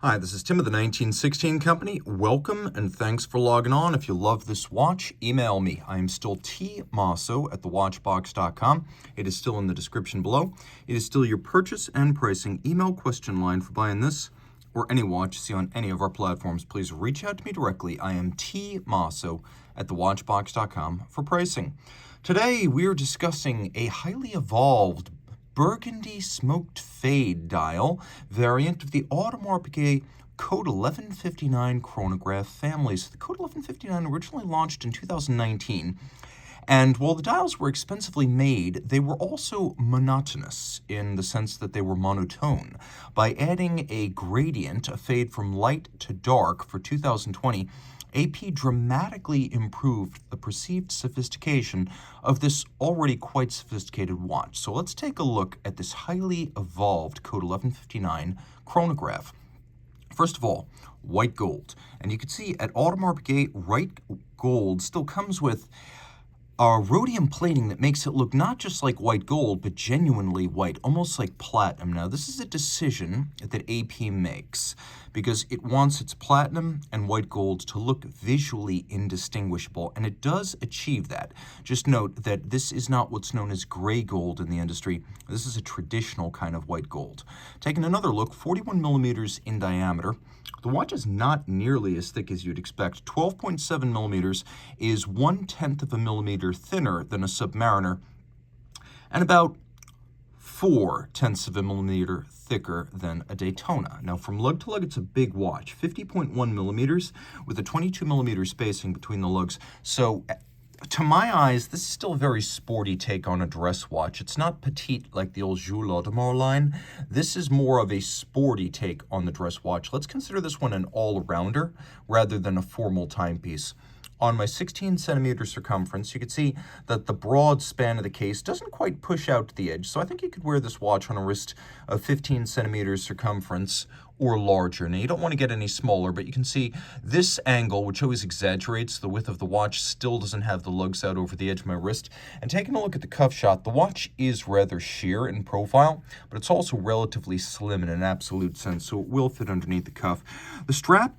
Hi, this is Tim of the 1916 Company. Welcome and thanks for logging on. If you love this watch, email me. I am still Team Mosso at thewatchbox.com. It is still in the description below. It is still your purchase and pricing email question line for buying this or any watch you see on any of our platforms. Please reach out to me directly. I am Team Mosso at thewatchbox.com for pricing. Today we are discussing a highly evolved Burgundy smoked fade dial variant of the Audemars Piguet Code 11.59 Chronograph family. So the Code 11.59 originally launched in 2019. And while the dials were expensively made, they were also monotonous in the sense that they were monotone. By adding a gradient, a fade from light to dark for 2020, AP dramatically improved the perceived sophistication of this already quite sophisticated watch. So let's take a look at this highly evolved Code 11.59 chronograph. First of all, white gold. And you can see at Audemars Piguet, white gold still comes with rhodium plating that makes it look not just like white gold, but genuinely white, almost like platinum. Now, this is a decision that AP makes because it wants its platinum and white gold to look visually indistinguishable, and it does achieve that. Just note that this is not what's known as gray gold in the industry. This is a traditional kind of white gold. Taking another look, 41 millimeters in diameter. The watch is not nearly as thick as you'd expect. 12.7 millimeters is 1/10 of a millimeter thinner than a Submariner, and about 4/10 of a millimeter thicker than a Daytona. Now, from lug to lug, it's a big watch, 50.1 millimeters with a 22 millimeter spacing between the lugs. So, to my eyes, this is still a very sporty take on a dress watch. It's not petite like the old Jules Audemars line. This is more of a sporty take on the dress watch. Let's consider this one an all-rounder rather than a formal timepiece. On my 16 centimeter circumference, you can see that the broad span of the case doesn't quite push out to the edge. So I think you could wear this watch on a wrist of 15 centimeters circumference or larger. Now, you don't want to get any smaller, but you can see this angle, which always exaggerates the width of the watch, still doesn't have the lugs out over the edge of my wrist. And taking a look at the cuff shot, the watch is rather sheer in profile, but it's also relatively slim in an absolute sense, so it will fit underneath the cuff. The strap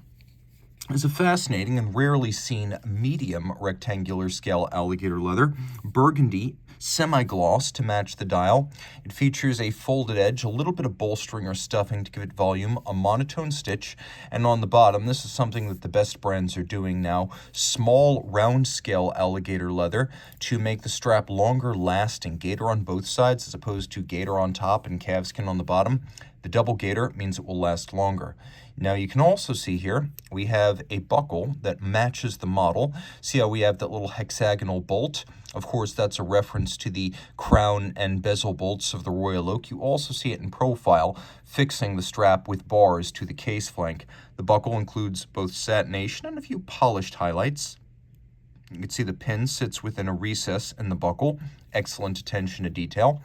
is a fascinating and rarely seen medium rectangular scale alligator leather, burgundy, semi-gloss to match the dial. It features a folded edge, a little bit of bolstering or stuffing to give it volume, a monotone stitch, and on the bottom, this is something that the best brands are doing now, small round scale alligator leather to make the strap longer lasting, gator on both sides as opposed to gator on top and calfskin on the bottom. The double gator means it will last longer. Now you can also see here, we have a buckle that matches the model. See how we have that little hexagonal bolt? Of course, that's a reference to the crown and bezel bolts of the Royal Oak. You also see it in profile, fixing the strap with bars to the case flank. The buckle includes both satination and a few polished highlights. You can see the pin sits within a recess in the buckle. Excellent attention to detail.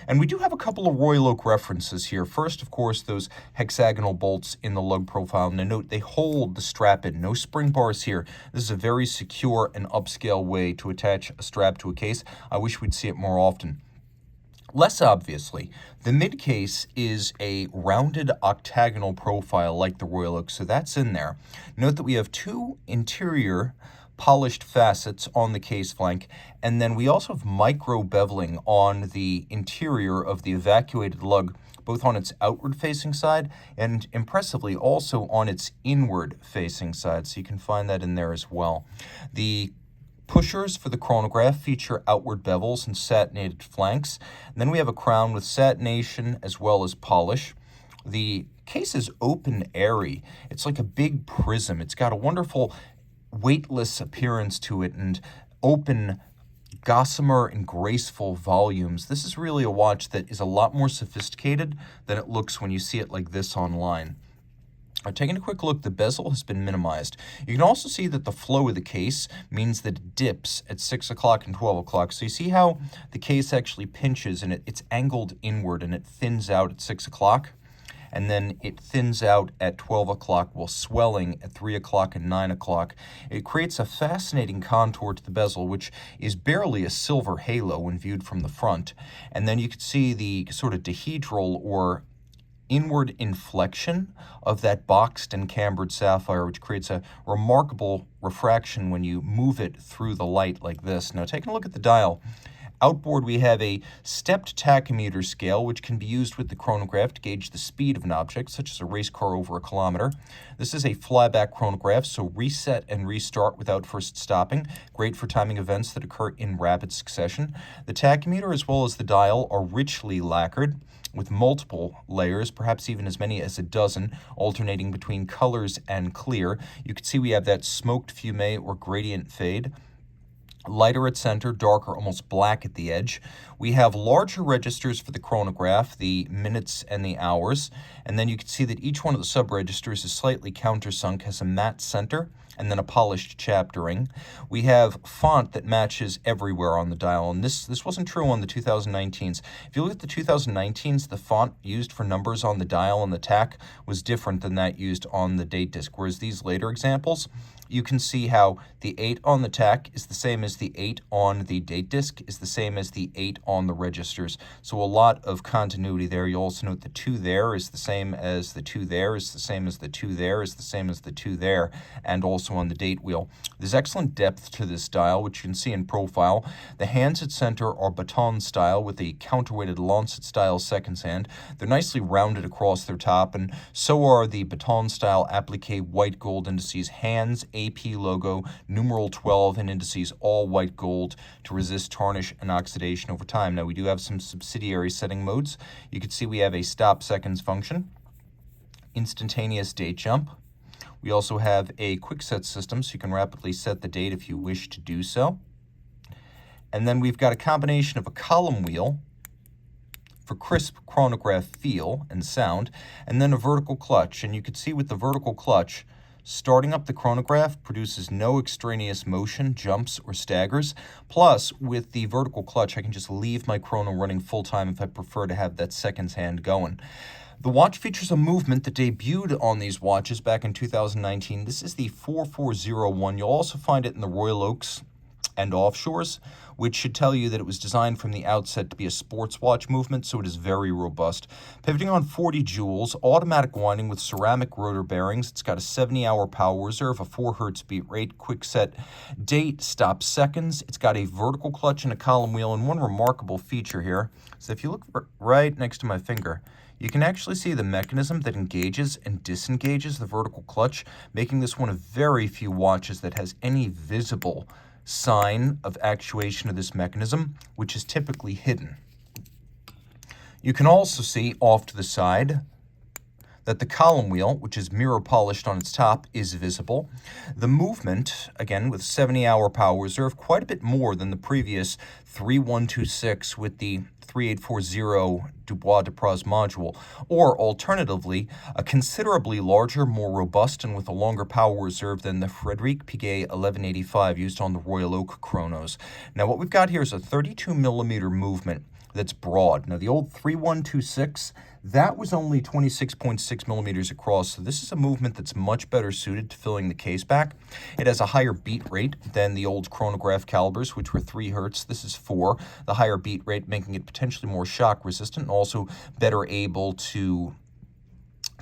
And we do have a couple of Royal Oak references here. First, of course, those hexagonal bolts in the lug profile. Now note, they hold the strap in. No spring bars here. This is a very secure and upscale way to attach a strap to a case. I wish we'd see it more often. Less obviously, the mid-case is a rounded octagonal profile like the Royal Oak, so that's in there. Note that we have two interior polished facets on the case flank, and then we also have micro beveling on the interior of the evacuated lug, both on its outward facing side and impressively also on its inward facing side, so you can find that in there as well. The pushers for the chronograph feature outward bevels and satinated flanks, and then we have a crown with satination as well as polish. The case is open airy. It's like a big prism. It's got a wonderful weightless appearance to it and open, gossamer and graceful volumes. This is really a watch that is a lot more sophisticated than it looks when you see it like this online. Taking a quick look, the bezel has been minimized. You can also see that the flow of the case means that it dips at 6 o'clock and 12 o'clock. So you see how the case actually pinches and it's angled inward and it thins out at 6 o'clock. And then it thins out at 12 o'clock while swelling at 3 o'clock and 9 o'clock. It creates a fascinating contour to the bezel, which is barely a silver halo when viewed from the front. And then you can see the sort of dihedral or inward inflection of that boxed and cambered sapphire, which creates a remarkable refraction when you move it through the light like this. Now, taking a look at the dial, outboard we have a stepped tachymeter scale, which can be used with the chronograph to gauge the speed of an object, such as a race car over a kilometer. This is a flyback chronograph, so reset and restart without first stopping. Great for timing events that occur in rapid succession. The tachymeter as well as the dial are richly lacquered with multiple layers, perhaps even as many as a dozen, alternating between colors and clear. You can see we have that smoked fume or gradient fade. Lighter at center, darker, almost black at the edge. We have larger registers for the chronograph, the minutes and the hours, and then you can see that each one of the sub-registers is slightly countersunk, has a matte center, and then a polished chaptering. We have font that matches everywhere on the dial, and this wasn't true on the 2019s. If you look at the 2019s, the font used for numbers on the dial and the tack was different than that used on the date disc, whereas these later examples, you can see how the 8 on the tack is the same as the 8 on the date disc, is the same as the 8 on the registers. So a lot of continuity there. You'll also note the 2 there is the same as the 2 there, is the same as the 2 there, is the same as the 2 there, and also on the date wheel. There's excellent depth to this dial, which you can see in profile. The hands at center are baton style with a counterweighted lancet style seconds hand. They're nicely rounded across their top, and so are the baton style applique white gold indices hands, AP logo, numeral 12, and indices all white gold to resist tarnish and oxidation over time. Now, we do have some subsidiary setting modes. You can see we have a stop seconds function, instantaneous date jump. We also have a quick set system, so you can rapidly set the date if you wish to do so. And then we've got a combination of a column wheel for crisp chronograph feel and sound, and then a vertical clutch. And you can see with the vertical clutch, starting up the chronograph produces no extraneous motion, jumps, or staggers. Plus, with the vertical clutch, I can just leave my chrono running full time if I prefer to have that seconds hand going. The watch features a movement that debuted on these watches back in 2019. This is the 4401. You'll also find it in the Royal Oaks and offshores, which should tell you that it was designed from the outset to be a sports watch movement, so it is very robust. Pivoting on 40 jewels, automatic winding with ceramic rotor bearings. It's got a 70-hour power reserve, a 4 hertz beat rate, quick set date, stop seconds. It's got a vertical clutch and a column wheel, and one remarkable feature here is if you look right next to my finger, you can actually see the mechanism that engages and disengages the vertical clutch, making this one of very few watches that has any visible sign of actuation of this mechanism, which is typically hidden. You can also see off to the side that the column wheel, which is mirror polished on its top, is visible. The movement, again with 70-hour power reserve, quite a bit more than the previous 3126 with the 3840 Dubois de Praz module, or alternatively, a considerably larger, more robust, and with a longer power reserve than the Frederic Piguet 1185 used on the Royal Oak chronos. Now, what we've got here is a 32 millimeter movement that's broad. Now, the old 3126, that was only 26.6 millimeters across, so this is a movement that's much better suited to filling the case back. It has a higher beat rate than the old chronograph calibers, which were 3 hertz. This is 4, the higher beat rate making it potentially more shock resistant and also better able to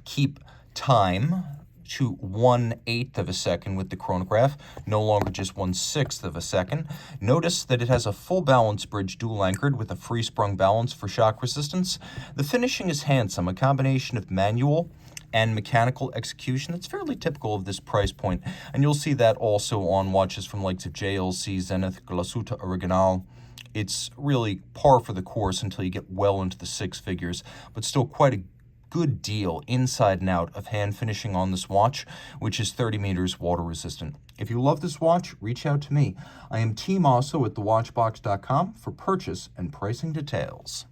keep time to 1/8 of a second with the chronograph, no longer just 1/6 of a second. Notice that it has a full balance bridge dual anchored with a free sprung balance for shock resistance. The finishing is handsome, a combination of manual and mechanical execution that's fairly typical of this price point. And you'll see that also on watches from the likes of JLC, Zenith, Glasuta Original. It's really par for the course until you get well into the 6 figures, but still quite a good deal inside and out of hand finishing on this watch, which is 30 meters water resistant. If you love this watch, reach out to me. I am Team Mosso at thewatchbox.com for purchase and pricing details.